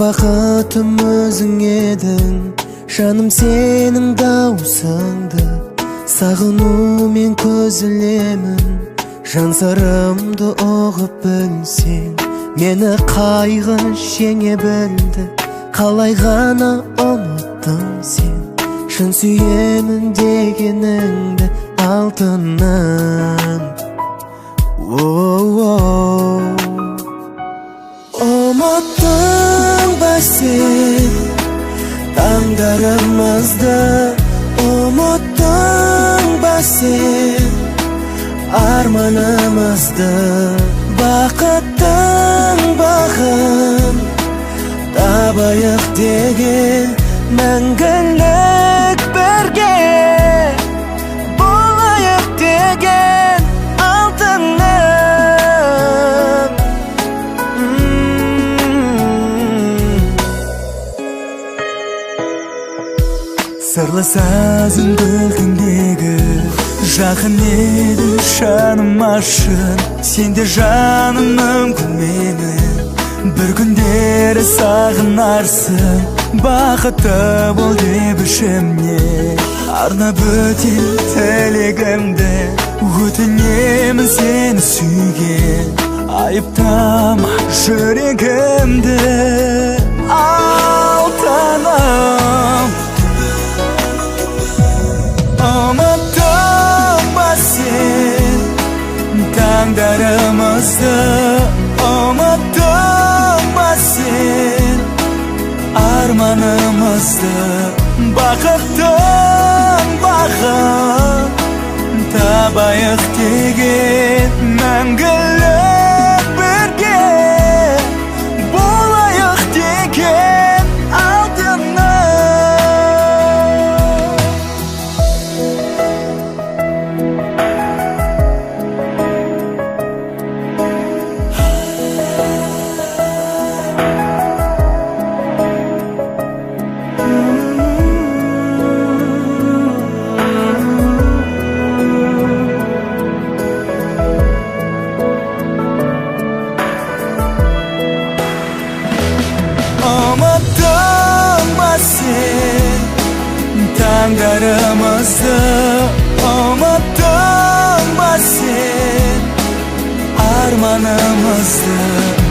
бақытым өзің едің, жаным сенің даусыңды сағынумен көз ілемін. Жан сырымды ұғып білсең, мені қайғы жеңе білді. Қалай ғана ұмыттың сен шын сүйемін дегеніңді алтыным. Ұмыттың ба сен таңдарымызды, ұмыттың ба сен арманымызды. Бақыттың бағын табайық деген, мәңгілік бірге болайық деген алтыным. Сырлы сазын күлкіңдегі жақын еді жаным ашын. Сенде жаным мүмкін мені бір күндері сағынарсың. Бақытты бол деп ішімне арнап өтем тілегімді. Өтінемін сені сүйген, айыптама жүрегімді. Алтыным, ұмыттың ба сен таңдарымызды, ұмыттың ба сен арманымызды. Бақыттың бағын табайық деген, мәңгілік бірге болайық деген алтыным. Ұмыттың ба сен таңдарымызды, ұмыттың ба сен арманымызды.